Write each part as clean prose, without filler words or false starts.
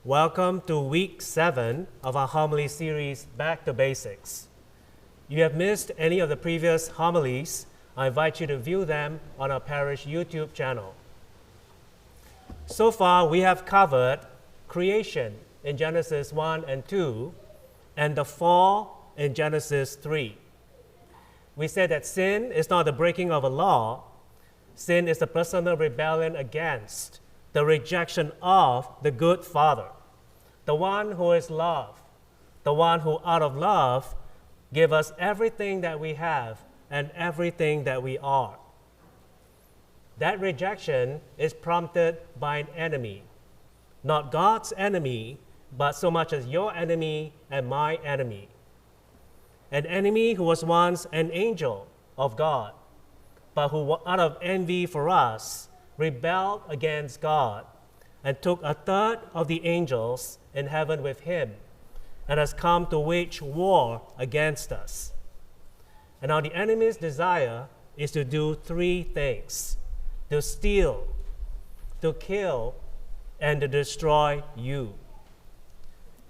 Welcome to week 7 of our homily series, Back to Basics. If you have missed any of the previous homilies, I invite you to view them on our Parish YouTube channel. So far, we have covered creation in Genesis 1 and 2 and the fall in Genesis 3. We said that sin is not the breaking of a law. Sin is the personal rebellion against, the rejection of the good Father, the one who is love, the one who out of love gives us everything that we have and everything that we are. That rejection is prompted by an enemy, not God's enemy, but so much as your enemy and my enemy. An enemy who was once an angel of God, but who out of envy for us rebelled against God and took a third of the angels in heaven with him and has come to wage war against us. And now the enemy's desire is to do three things: to steal, to kill, and to destroy you.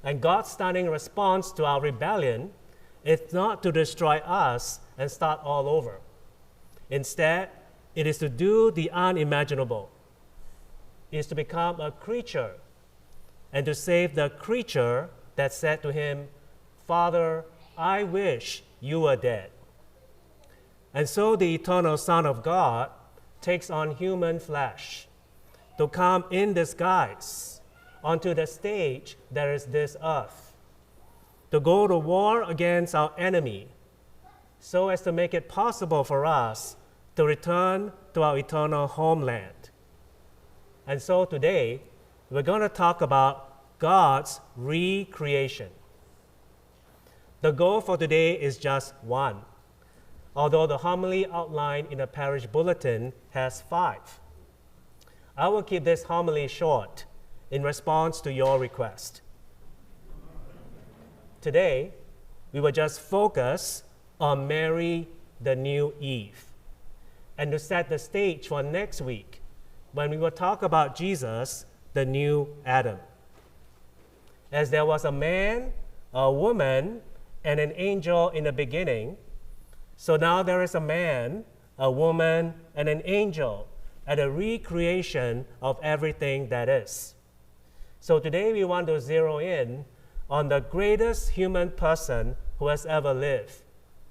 And God's stunning response to our rebellion is not to destroy us and start all over. Instead, it is to do the unimaginable. It is to become a creature and to save the creature that said to him, "Father, I wish you were dead." And so the eternal Son of God takes on human flesh to come in disguise onto the stage that is this earth, to go to war against our enemy so as to make it possible for us to return to our eternal homeland. And so today, we're going to talk about God's recreation. The goal for today is just one, although the homily outline in the parish bulletin has 5. I will keep this homily short in response to your request. Today, we will just focus on Mary, the new Eve, and to set the stage for next week when we will talk about Jesus, the new Adam. As there was a man, a woman, and an angel in the beginning, so now there is a man, a woman, and an angel at a recreation of everything that is. So today we want to zero in on the greatest human person who has ever lived,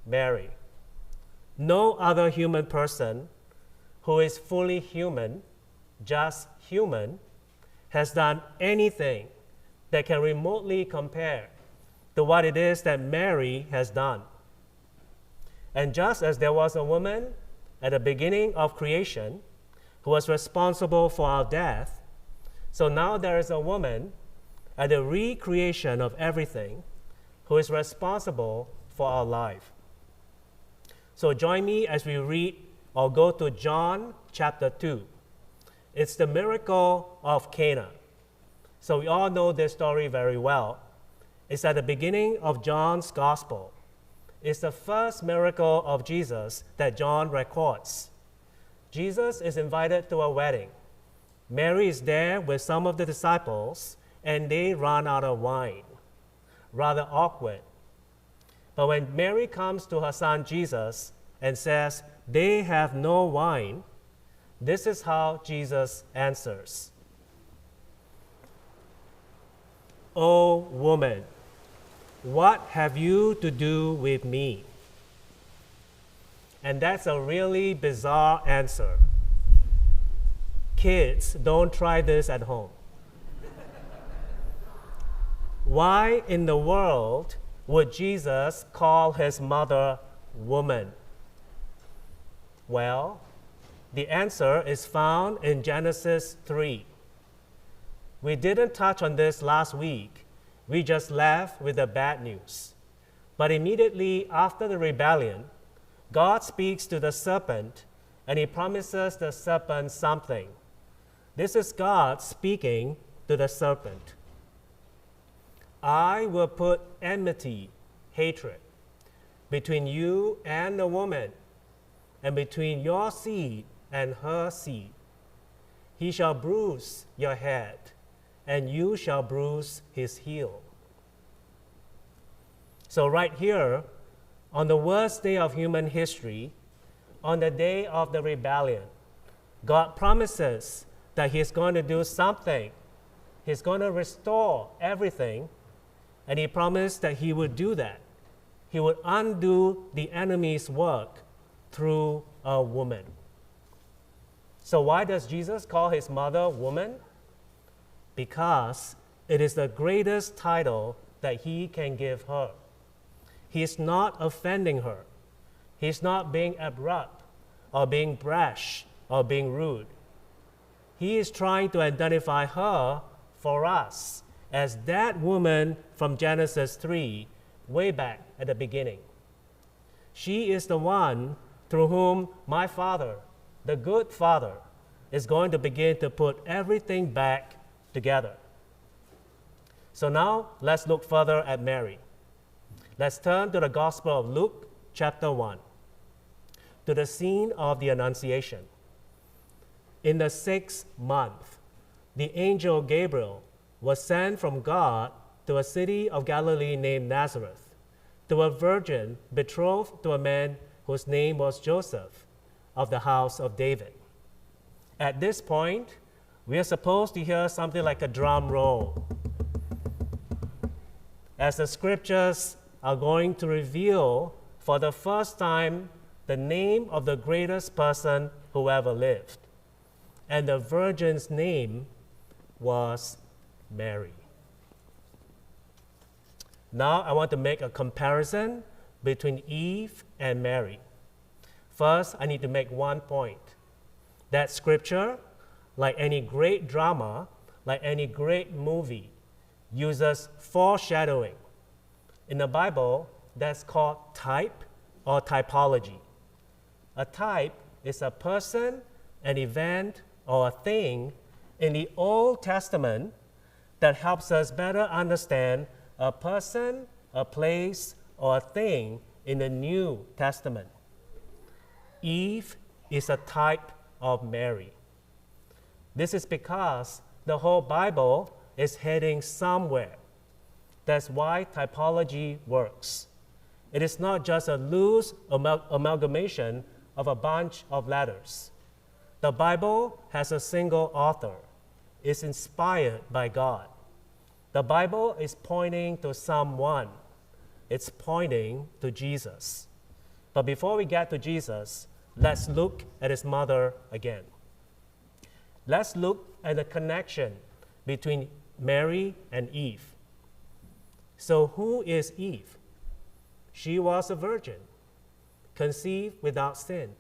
Mary. No other human person who is fully human, just human, has done anything that can remotely compare to what it is that Mary has done. And just as there was a woman at the beginning of creation who was responsible for our death, so now there is a woman at the recreation of everything who is responsible for our life. So join me as we read or go to John chapter 2. It's the miracle of Cana. So we all know this story very well. It's at the beginning of John's gospel. It's the first miracle of Jesus that John records. Jesus is invited to a wedding. Mary is there with some of the disciples, and they run out of wine. Rather awkward. But when Mary comes to her son Jesus and says, "They have no wine," this is how Jesus answers. "O woman, what have you to do with me?" And that's a really bizarre answer. Kids, don't try this at home. Why in the world would Jesus call his mother woman? Well, the answer is found in Genesis 3. We didn't touch on this last week. We just left with the bad news. But immediately after the rebellion, God speaks to the serpent and he promises the serpent something. This is God speaking to the serpent. "I will put enmity," hatred, "between you and the woman, and between your seed and her seed. He shall bruise your head, and you shall bruise his heel. So right here, on the worst day of human history, on the day of the rebellion, God promises that he's going to do something. He's going to restore everything, and he promised that he would do that. He would undo the enemy's work through a woman. So why does Jesus call his mother woman? Because it is the greatest title that he can give her. He's not offending her. He's not being abrupt or being brash or being rude. He is trying to identify her for us as that woman from Genesis 3, way back at the beginning. She is the one through whom my Father, the good Father, is going to begin to put everything back together. So now let's look further at Mary. Let's turn to the Gospel of Luke, chapter 1, to the scene of the Annunciation. In the 6th month, the angel Gabriel was sent from God to a city of Galilee named Nazareth, to a virgin betrothed to a man whose name was Joseph, of the house of David. At this point, we are supposed to hear something like a drum roll, as the scriptures are going to reveal for the first time the name of the greatest person who ever lived. And the virgin's name was Mary. Now I want to make a comparison between Eve and Mary. First, I need to make one point. That scripture, like any great drama, like any great movie, uses foreshadowing. In the Bible, that's called type or typology. A type is a person, an event, or a thing in the Old Testament that helps us better understand a person, a place, or a thing in the New Testament. Eve is a type of Mary. This is because the whole Bible is heading somewhere. That's why typology works. It is not just a loose amalgamation of a bunch of letters. The Bible has a single author. It's inspired by God. The Bible is pointing to someone. It's pointing to Jesus. But before we get to Jesus, let's look at his mother again. Let's look at the connection between Mary and Eve. So who is Eve? She was a virgin, conceived without sin,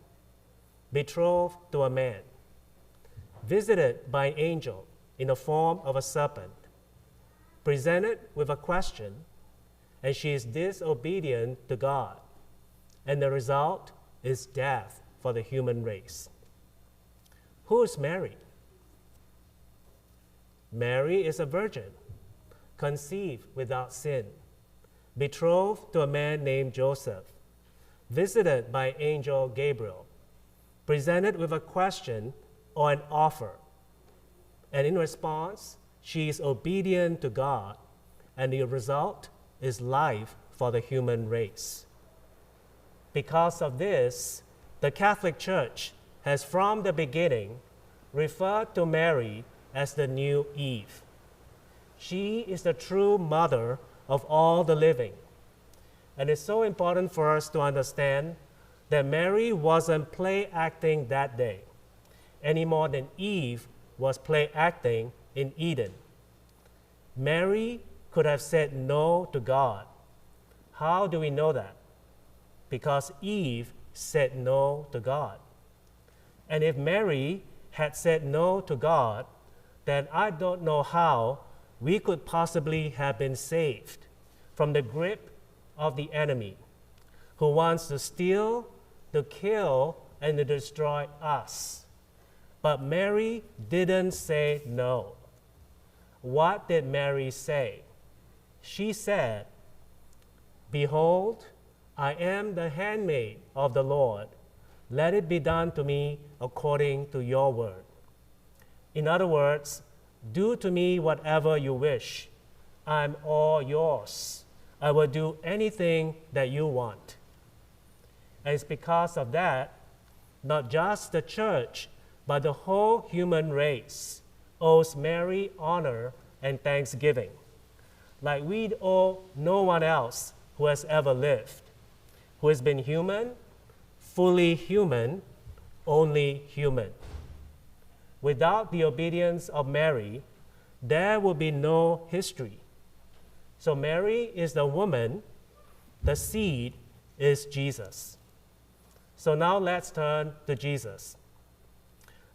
betrothed to a man, visited by an angel in the form of a serpent, presented with a question, and she is disobedient to God. And the result is death for the human race. Who is Mary? Mary is a virgin, conceived without sin, betrothed to a man named Joseph, visited by angel Gabriel, presented with a question or an offer. And in response, she is obedient to God, and the result is life for the human race. Because of this, the Catholic Church has from the beginning referred to Mary as the new Eve. She is the true mother of all the living. And it's so important for us to understand that Mary wasn't play acting that day, any more than Eve was play acting in Eden. Mary could have said no to God. How do we know that? Because Eve said no to God. And if Mary had said no to God, then I don't know how we could possibly have been saved from the grip of the enemy who wants to steal, to kill, and to destroy us. But Mary didn't say no. What did Mary say? She said, "Behold, I am the handmaid of the Lord. Let it be done to me according to your word." In other words, Do to me whatever you wish. I'm all yours. I will do anything that you want. And it's because of that, not just the church, but the whole human race owes Mary honor and thanksgiving, like we owe no one else who has ever lived, who has been human, fully human, only human. Without the obedience of Mary, there will be no history. So Mary is the woman, the seed is Jesus. So now let's turn to Jesus.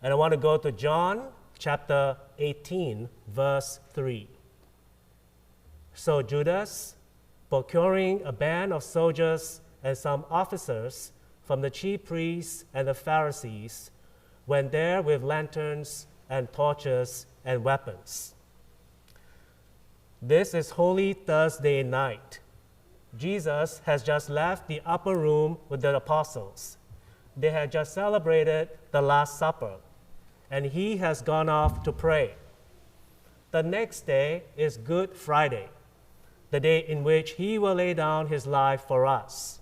And I want to go to John chapter 18, verse 3. So Judas, procuring a band of soldiers and some officers from the chief priests and the Pharisees, went there with lanterns and torches and weapons. This is Holy Thursday night. Jesus has just left the upper room with the apostles. They had just celebrated the Last Supper, and he has gone off to pray. The next day is Good Friday, the day in which he will lay down his life for us.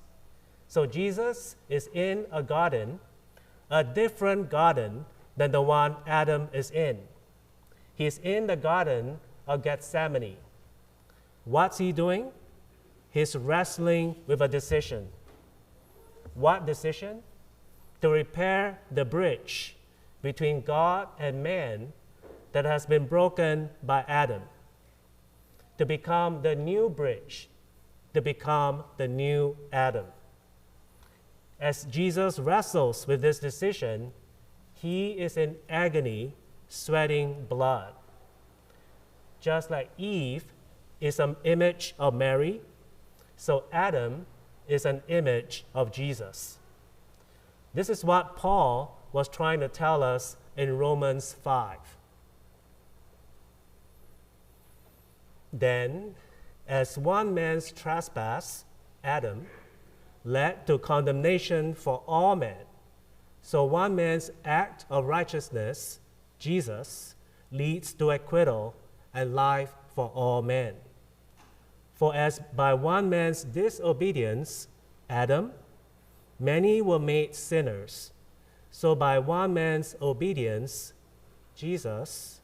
So Jesus is in a garden, a different garden than the one Adam is in. He's in the garden of Gethsemane. What's he doing? He's wrestling with a decision. What decision? To repair the bridge between God and man that has been broken by Adam. To become the new bridge, to become the new Adam. As Jesus wrestles with this decision, he is in agony, sweating blood. Just like Eve is an image of Mary, so Adam is an image of Jesus. This is what Paul was trying to tell us in Romans 5. Then, as one man's trespass, Adam, led to condemnation for all men, so one man's act of righteousness, Jesus, leads to acquittal and life for all men. For as by one man's disobedience, Adam, many were made sinners, so by one man's obedience, Jesus,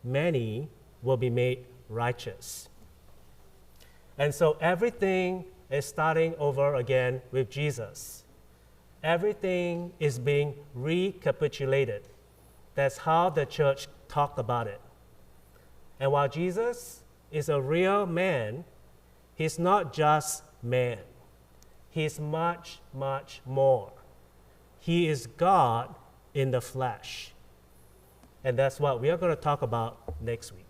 many will be made righteous. And so everything is starting over again with Jesus. Everything is being recapitulated. That's how the church talked about it. And while Jesus is a real man, he's not just man. He's much, much more. He is God in the flesh. And that's what we are going to talk about next week.